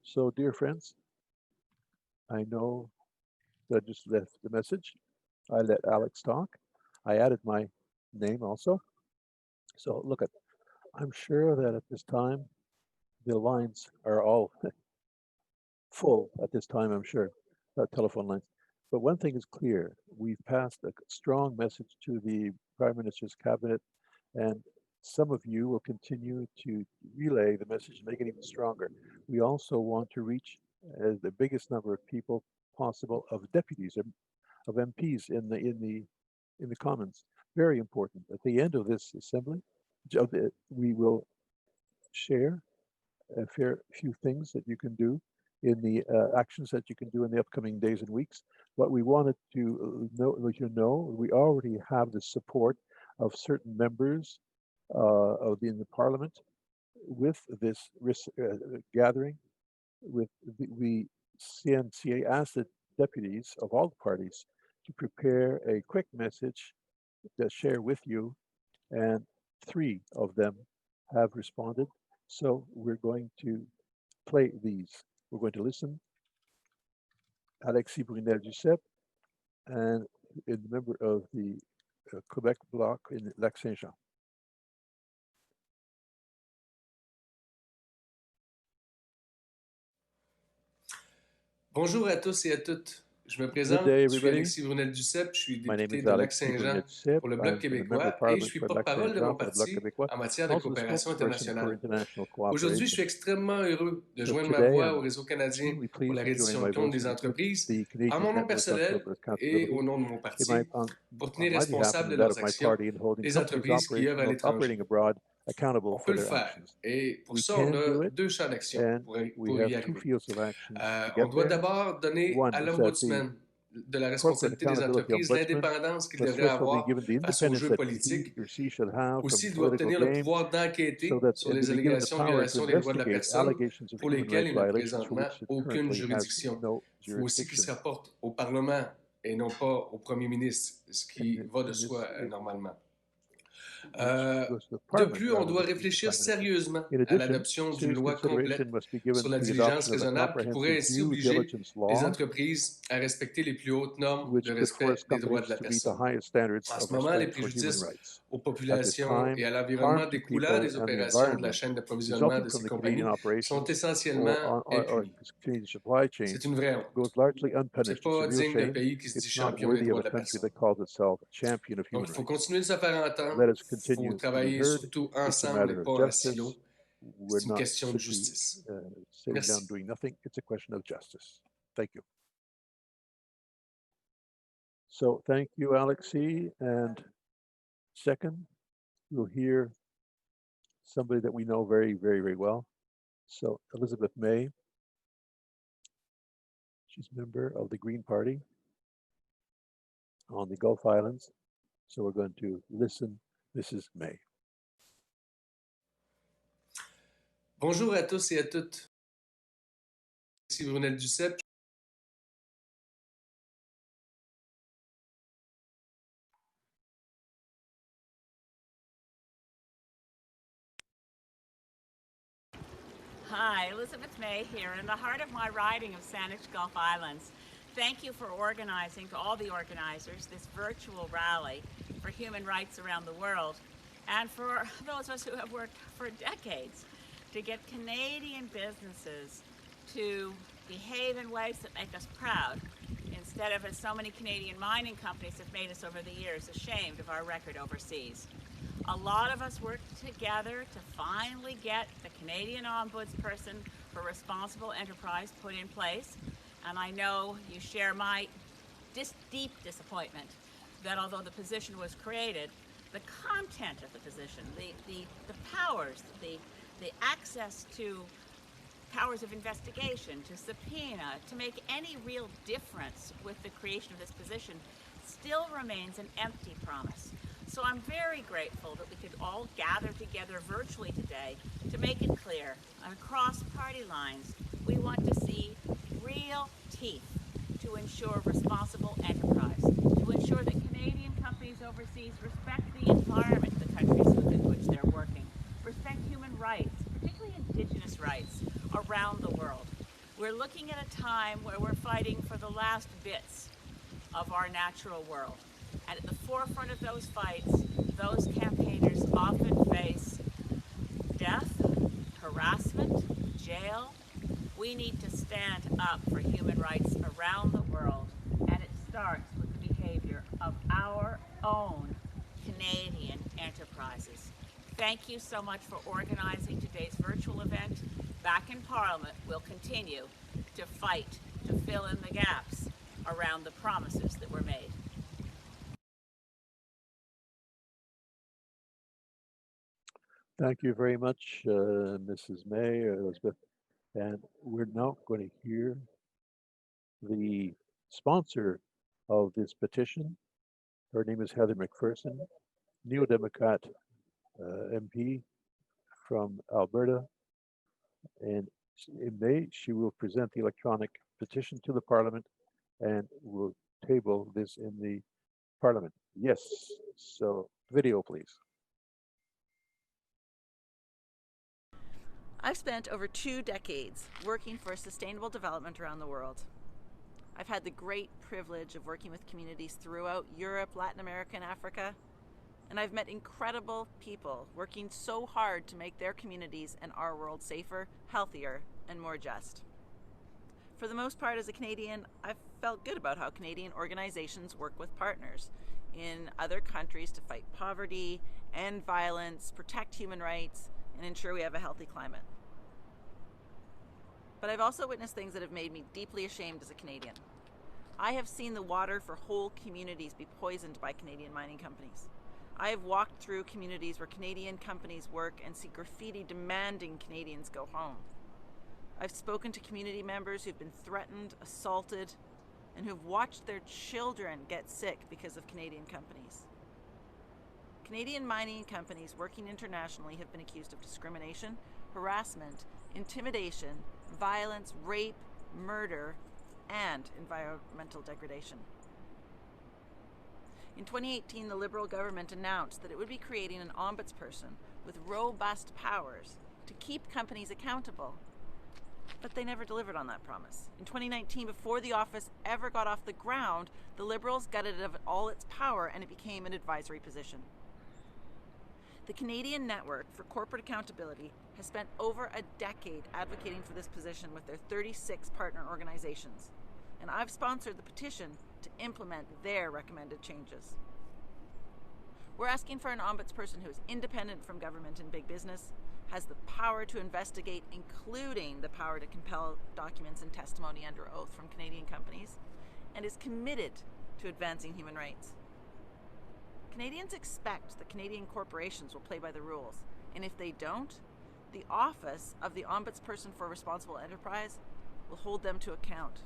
Speaker 5: So, dear friends, I know that I just left the message. I let Alex talk. I added my name also. So look at, I'm sure that at this time, the lines are all full at this time, I'm sure, telephone lines. But one thing is clear, we've passed a strong message to the Prime Minister's cabinet, and some of you will continue to relay the message and make it even stronger. We also want to reach the biggest number of people possible of deputies, of MPs in the Commons. Very important. At the end of this assembly, we will share a fair few things that you can do in the actions that you can do in the upcoming days and weeks. What we wanted to know, we already have the support of certain members in the Parliament with this gathering. With the CNCA asked the deputies of all parties to prepare a quick message to share with you, and 3 of them have responded. So we're going to play these. We're going to listen. Alexis Brunel-Duceppe, and a member of the Quebec Bloc in Lac-Saint-Jean.
Speaker 21: Bonjour à tous et à toutes. Je me présente, je suis Alexis Brunel-Duceppe, je suis député de Lac-Saint-Jean pour le Bloc québécois et je suis porte-parole de mon parti en matière de coopération internationale. Aujourd'hui, je suis extrêmement heureux de joindre ma voix au réseau canadien pour la reddition de comptes des entreprises en mon nom personnel et au nom de mon parti pour tenir responsable de leurs actions les entreprises qui œuvrent à l'étranger. On peut le faire. Et pour ça, on a 2 champs d'action pour y arriver. On doit d'abord donner à l'Ombudsman de la responsabilité des entreprises l'indépendance qu'il devrait avoir face aux jeux politiques. Aussi, il doit obtenir le pouvoir d'enquêter sur les allégations de violation des droits de la personne pour lesquelles il n'a présentement aucune juridiction. Il faut aussi qu'il se rapporte au Parlement et non pas au Premier ministre, ce qui va de soi normalement. De plus, on doit réfléchir sérieusement à l'adoption d'une loi complète sur la diligence raisonnable qui pourrait ainsi obliger les entreprises à respecter les plus hautes normes de respect des droits de la personne. En ce moment, les préjudices aux populations et à l'environnement découlant des opérations de la chaîne d'approvisionnement de ces compagnies sont essentiellement impunis. C'est une vraie honte. Ce n'est pas digne d'un pays qui se dit champion des droits de la personne. Donc, il faut continuer de se faire entendre. Il faut travailler surtout ensemble et pas en silo. C'est une question de justice. Merci.
Speaker 5: So thank you, Alexis. And second, we'll hear somebody that we know very, very, very well. So Elizabeth May, she's a member of the Green Party on the Gulf Islands. So we're going to listen. Mrs. May.
Speaker 21: Bonjour à tous et à toutes. Alexis Brunel-Duceppe.
Speaker 22: Hi, Elizabeth May here in the heart of my riding of Saanich Gulf Islands. Thank you for organizing, to all the organizers, this virtual rally for human rights around the world, and for those of us who have worked for decades to get Canadian businesses to behave in ways that make us proud, instead of, as so many Canadian mining companies have made us over the years, ashamed of our record overseas. A lot of us worked together to finally get the Canadian Ombudsperson for Responsible Enterprise put in place, and I know you share my deep disappointment that although the position was created, the content of the position, the powers, the access to powers of investigation, to subpoena, to make any real difference with the creation of this position still remains an empty promise. So I'm very grateful that we could all gather together virtually today to make it clear, across party lines, we want to see real teeth to ensure responsible enterprise, to ensure that Canadian companies overseas respect the environment of the countries in which they're working, respect human rights, particularly Indigenous rights, around the world. We're looking at a time where we're fighting for the last bits of our natural world. And at the forefront of those fights, those campaigners often face death, harassment, jail, We need to stand up for human rights around the world, and it starts with the behavior of our own Canadian enterprises. Thank you so much for organizing today's virtual event. Back in Parliament, we'll continue to fight to fill in the gaps around the promises that were made.
Speaker 5: Thank you very much, Mrs. May, Elizabeth. And we're now going to hear the sponsor of this petition. Her name is Heather McPherson, Neo-Democrat MP from Alberta. And in May, she will present the electronic petition to the Parliament and will table this in the Parliament. Yes, so video, please.
Speaker 2: I've spent over 2 decades working for sustainable development around the world. I've had the great privilege of working with communities throughout Europe, Latin America, and Africa, and I've met incredible people working so hard to make their communities and our world safer, healthier, and more just. For the most part, as a Canadian, I've felt good about how Canadian organizations work with partners in other countries to fight poverty, end violence, protect human rights, and ensure we have a healthy climate. But I've also witnessed things that have made me deeply ashamed as a Canadian. I have seen the water for whole communities be poisoned by Canadian mining companies. I have walked through communities where Canadian companies work and see graffiti demanding Canadians go home. I've spoken to community members who've been threatened, assaulted, and who've watched their children get sick because of Canadian companies. Canadian mining companies working internationally have been accused of discrimination, harassment, intimidation, violence, rape, murder, and environmental degradation. In 2018, the Liberal government announced that it would be creating an ombudsperson with robust powers to keep companies accountable. But they never delivered on that promise. In 2019, before the office ever got off the ground, the Liberals gutted it of all its power and it became an advisory position. The Canadian Network for Corporate Accountability has spent over a decade advocating for this position with their 36 partner organizations, and I've sponsored the petition to implement their recommended changes. We're asking for an ombudsperson who is independent from government and big business, has the power to investigate, including the power to compel documents and testimony under oath from Canadian companies, and is committed to advancing human rights. Canadians expect that Canadian corporations will play by the rules, and if they don't, the Office of the Ombudsperson for Responsible Enterprise will hold them to account.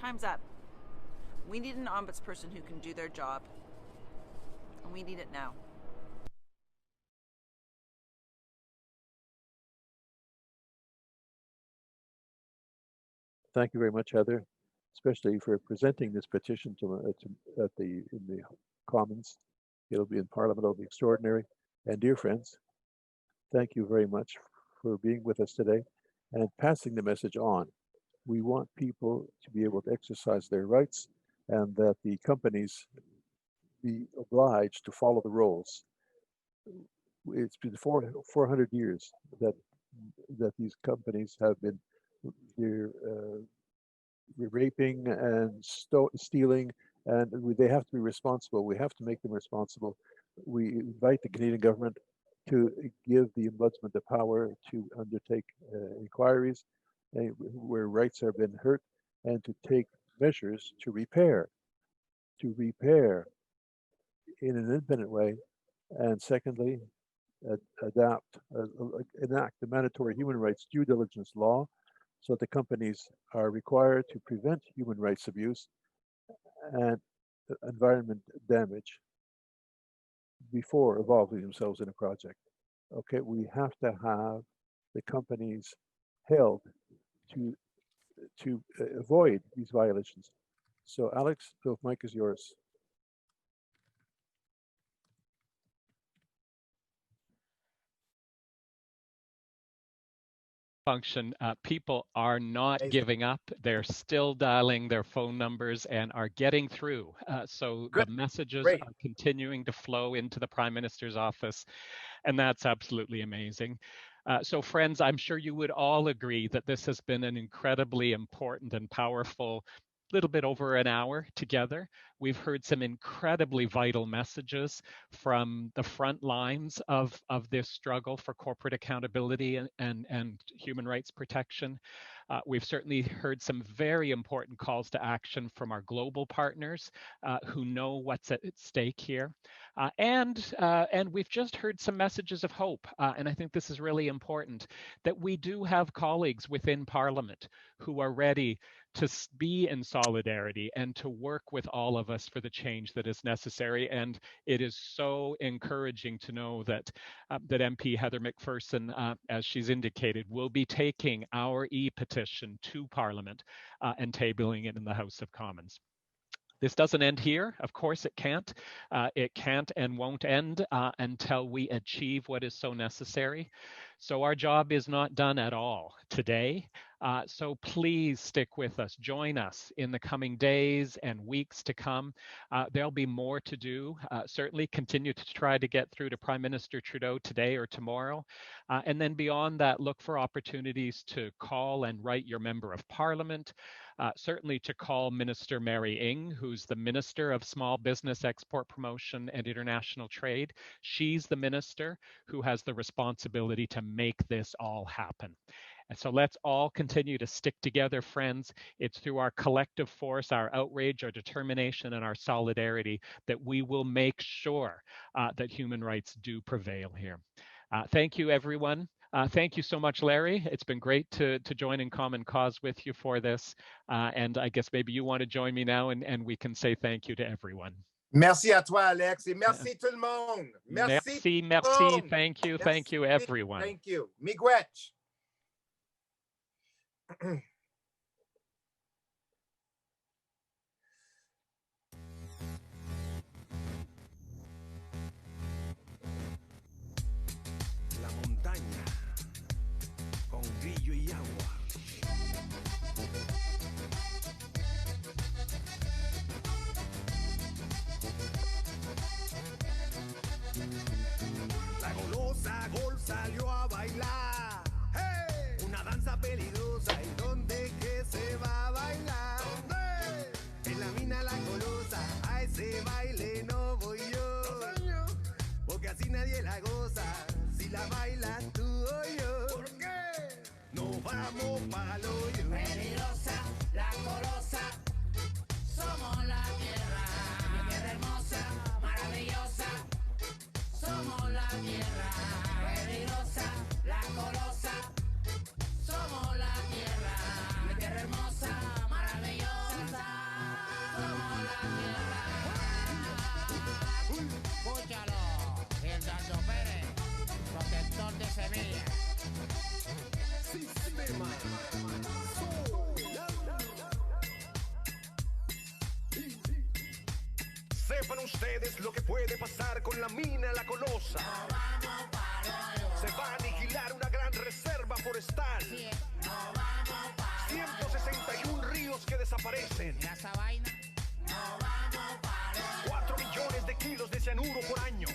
Speaker 2: Time's up. We need an ombudsperson who can do their job, and we need it now.
Speaker 5: Thank you very much, Heather, especially for presenting this petition in the Commons. It'll be in Parliament, it'll be extraordinary. And dear friends, thank you very much for being with us today and passing the message on. We want people to be able to exercise their rights and that the companies be obliged to follow the rules. It's been 400 years that these companies have been raping and stealing, and they have to be responsible. We have to make them responsible. We invite the Canadian government to give the ombudsman the power to undertake inquiries where rights have been hurt and to take measures to repair in an independent way. And secondly, enact the mandatory human rights due diligence law so that the companies are required to prevent human rights abuse and environment damage before involving themselves in a project. Okay, we have to have the companies held to avoid these violations. So Alex, the mic is yours.
Speaker 3: Function. People are not giving up. They're still dialing their phone numbers and are getting through. So the messages are continuing to flow into the Prime Minister's office, and that's absolutely amazing. So friends, I'm sure you would all agree that this has been an incredibly important and powerful little bit over an hour together. We've heard some incredibly vital messages from the front lines of this struggle for corporate accountability and human rights protection. We've certainly heard some very important calls to action from our global partners who know what's at stake here. And we've just heard some messages of hope. And I think this is really important, that we do have colleagues within Parliament who are ready to be in solidarity and to work with all of us for the change that is necessary. And it is so encouraging to know that that MP Heather McPherson, as she's indicated, will be taking our e-petition to Parliament and tabling it in the House of Commons. This doesn't end here. Of course, it can't. It can't and won't end until we achieve what is so necessary. So our job is not done at all today. So please stick with us. Join us in the coming days and weeks to come. There'll be more to do. Certainly continue to try to get through to Prime Minister Trudeau today or tomorrow. And then beyond that, look for opportunities to call and write your Member of Parliament. Certainly to call Minister Mary Ng, who's the Minister of Small Business Export Promotion and International Trade. She's the minister who has the responsibility to make this all happen. And so let's all continue to stick together, friends. It's through our collective force, our outrage, our determination, and our solidarity that we will make sure that human rights do prevail here. Thank you, everyone. Thank you so much, Larry. It's been great to join in common cause with you for this. And I guess maybe you want to join me now and we can say thank you to everyone.
Speaker 4: Merci à toi, Alex, et merci tout le monde.
Speaker 3: Merci. Thank you, everyone.
Speaker 4: Thank you. Miigwech.
Speaker 20: La montaña con brillo y agua. La golosa Gol salió a bailar. ¡Hey! Una danza peligrosa. ¿Y dónde que se va a bailar? ¿Dónde? En la mina La Golosa. A ese baile no voy yo. Porque así nadie la goza. Si la bailas tú o yo. ¿Por qué? Nos vamos pa'l hoyo. Peligrosa, La Golosa. Somos la tierra. Mi tierra hermosa, maravillosa. Somos la tierra. Peligrosa, La Golosa. Somos la tierra. Mi tierra hermosa, maravillosa. Somos la tierra. Escúchalo, el Danzo Pérez, protector de semillas. Sistema. Sepan ustedes lo que puede pasar con la mina La Golosa. Se va a aniquilar una gran reserva forestal. 161 ríos que desaparecen. 4 millones de kilos de cianuro por año.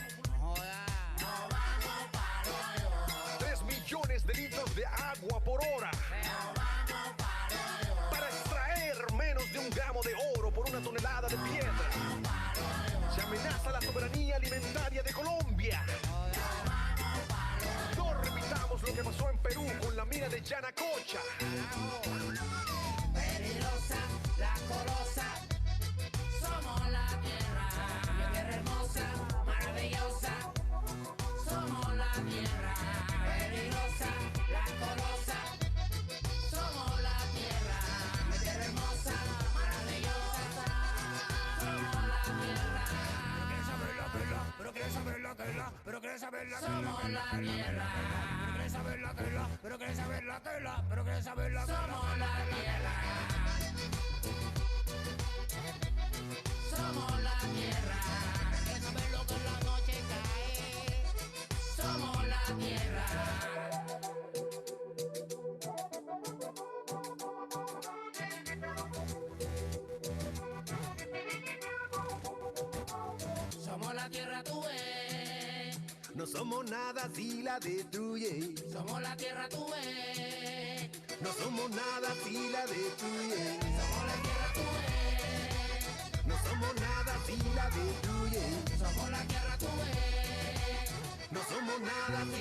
Speaker 20: 3 millones de litros de agua por hora. Para extraer menos de 1 gramo de oro por 1 tonelada de piedra. Se amenaza la soberanía alimentaria de Colombia. No repitamos lo que pasó en Perú con la mina de Yanacocha. Peligrosa, La Golosa. Somos la tierra. Mi tierra hermosa, maravillosa. Somos la tierra. Peligrosa, La Golosa. Somos la tierra. Mi tierra hermosa, maravillosa. Somos la tierra. Pero quieres saber la tela, pero quieres saber la tela. Somos la tierra. Pero quieres saber la tela, pero quieres saber la tela, pero quieres saber la tela. Somos la tierra. Somos la tierra. ¿Quieres saber lo que en la noche cae? Somos la tierra. Somos la tierra, tú ves. No somos nada si la destruye.
Speaker 6: Somos la tierra, tú ves.
Speaker 20: No somos nada si la destruye.
Speaker 6: Somos la tierra, tú ves.
Speaker 20: No somos nada si la destruye.
Speaker 6: Somos la tierra, tú ves.
Speaker 20: No somos nada si